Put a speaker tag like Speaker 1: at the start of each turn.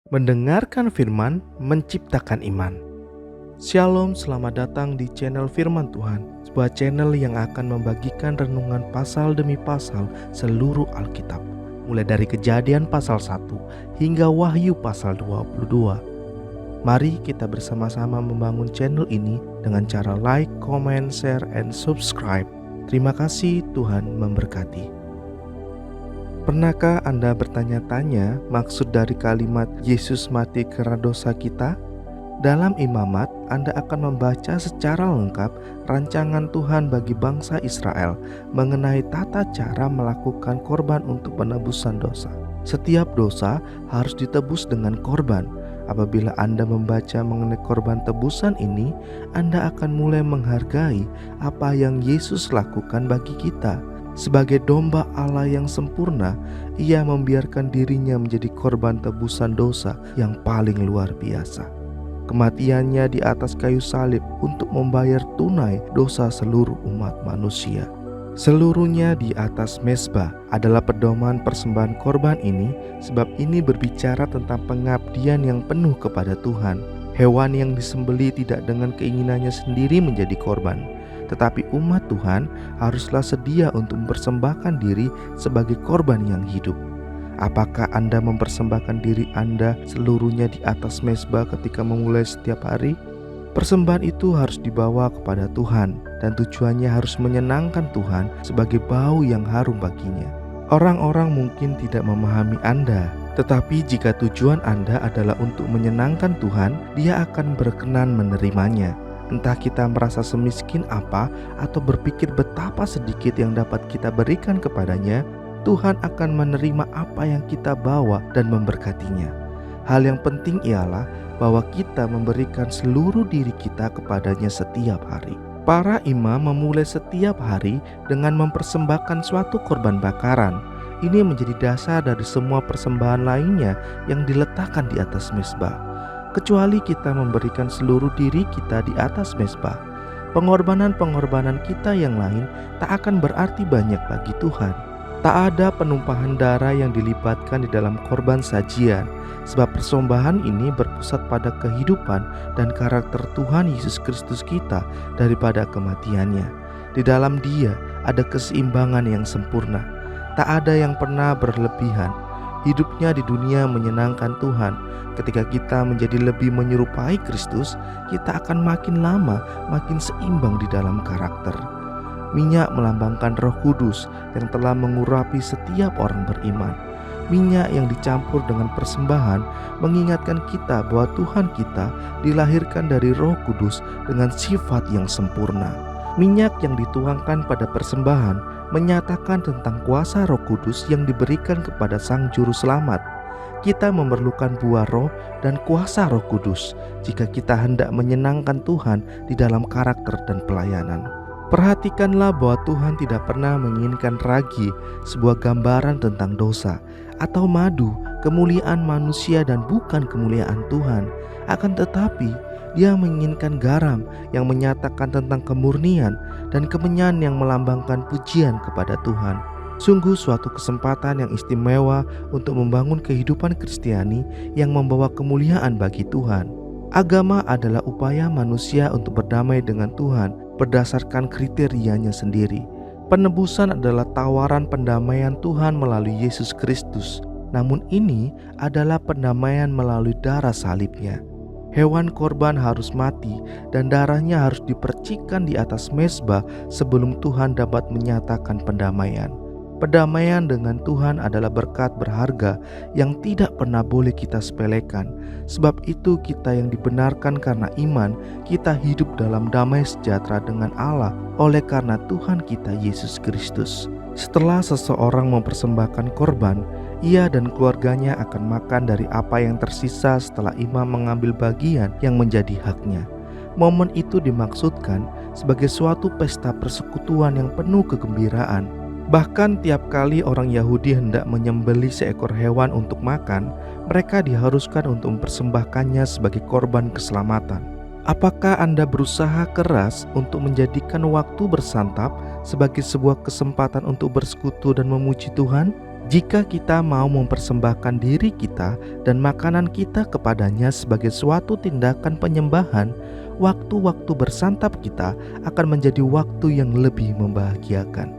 Speaker 1: Mendengarkan firman, menciptakan iman. Shalom, selamat datang di channel Firman Tuhan, sebuah channel yang akan membagikan renungan pasal demi pasal seluruh Alkitab, mulai dari Kejadian pasal 1 hingga Wahyu pasal 22. Mari kita bersama-sama membangun channel ini dengan cara like, comment, share, and subscribe. Terima kasih, Tuhan memberkati. Pernahkah Anda bertanya-tanya maksud dari kalimat Yesus mati karena dosa kita? Dalam Imamat, Anda akan membaca secara lengkap rancangan Tuhan bagi bangsa Israel mengenai tata cara melakukan korban untuk penebusan dosa. Setiap dosa harus ditebus dengan korban. Apabila Anda membaca mengenai korban tebusan ini, Anda akan mulai menghargai apa yang Yesus lakukan bagi kita. Sebagai domba Allah yang sempurna, Ia membiarkan dirinya menjadi korban tebusan dosa yang paling luar biasa. Kematiannya di atas kayu salib untuk membayar tunai dosa seluruh umat manusia. Seluruhnya di atas mezbah adalah pedoman persembahan korban ini, sebab ini berbicara tentang pengabdian yang penuh kepada Tuhan. Hewan yang disembelih tidak dengan keinginannya sendiri menjadi korban, tetapi umat Tuhan haruslah sedia untuk mempersembahkan diri sebagai korban yang hidup. Apakah Anda mempersembahkan diri Anda seluruhnya di atas mezbah ketika memulai setiap hari? Persembahan itu harus dibawa kepada Tuhan, dan tujuannya harus menyenangkan Tuhan sebagai bau yang harum baginya. Orang-orang mungkin tidak memahami Anda, tetapi jika tujuan Anda adalah untuk menyenangkan Tuhan, Dia akan berkenan menerimanya. Entah kita merasa semiskin apa atau berpikir betapa sedikit yang dapat kita berikan kepadanya, Tuhan akan menerima apa yang kita bawa dan memberkatinya. Hal yang penting ialah bahwa kita memberikan seluruh diri kita kepadanya setiap hari. Para imam memulai setiap hari dengan mempersembahkan suatu korban bakaran. Ini menjadi dasar dari semua persembahan lainnya yang diletakkan di atas mezbah. Kecuali kita memberikan seluruh diri kita di atas mezbah, pengorbanan-pengorbanan kita yang lain tak akan berarti banyak bagi Tuhan. Tak ada penumpahan darah yang dilibatkan di dalam korban sajian, sebab persembahan ini berpusat pada kehidupan dan karakter Tuhan Yesus Kristus kita daripada kematiannya. Di dalam Dia ada keseimbangan yang sempurna. Tak ada yang pernah berlebihan. Hidupnya di dunia menyenangkan Tuhan. Ketika kita menjadi lebih menyerupai Kristus, kita akan makin lama makin seimbang di dalam karakter. Minyak melambangkan Roh Kudus yang telah mengurapi setiap orang beriman. Minyak yang dicampur dengan persembahan mengingatkan kita bahwa Tuhan kita dilahirkan dari Roh Kudus dengan sifat yang sempurna. Minyak yang dituangkan pada persembahan menyatakan tentang kuasa Roh Kudus yang diberikan kepada Sang Juru Selamat. Kita memerlukan buah roh dan kuasa Roh Kudus jika kita hendak menyenangkan Tuhan di dalam karakter dan pelayanan. Perhatikanlah bahwa Tuhan tidak pernah menginginkan ragi, sebuah gambaran tentang dosa, atau madu, kemuliaan manusia dan bukan kemuliaan Tuhan. Akan tetapi Dia menginginkan garam yang menyatakan tentang kemurnian dan kemenyan yang melambangkan pujian kepada Tuhan. Sungguh suatu kesempatan yang istimewa untuk membangun kehidupan Kristiani yang membawa kemuliaan bagi Tuhan. Agama adalah upaya manusia untuk berdamai dengan Tuhan berdasarkan kriterianya sendiri. Penebusan adalah tawaran pendamaian Tuhan melalui Yesus Kristus. Namun ini adalah pendamaian melalui darah salibnya. Hewan korban harus mati dan darahnya harus dipercikkan di atas mezbah sebelum Tuhan dapat menyatakan pendamaian. Pendamaian dengan Tuhan adalah berkat berharga yang tidak pernah boleh kita sepelekan. Sebab itu kita yang dibenarkan karena iman, kita hidup dalam damai sejahtera dengan Allah oleh karena Tuhan kita Yesus Kristus. Setelah seseorang mempersembahkan korban, ia dan keluarganya akan makan dari apa yang tersisa setelah imam mengambil bagian yang menjadi haknya. Momen itu dimaksudkan sebagai suatu pesta persekutuan yang penuh kegembiraan. Bahkan tiap kali orang Yahudi hendak menyembelih seekor hewan untuk makan, mereka diharuskan untuk mempersembahkannya sebagai korban keselamatan. Apakah Anda berusaha keras untuk menjadikan waktu bersantap sebagai sebuah kesempatan untuk bersekutu dan memuji Tuhan? Jika kita mau mempersembahkan diri kita dan makanan kita kepadanya sebagai suatu tindakan penyembahan, waktu-waktu bersantap kita akan menjadi waktu yang lebih membahagiakan.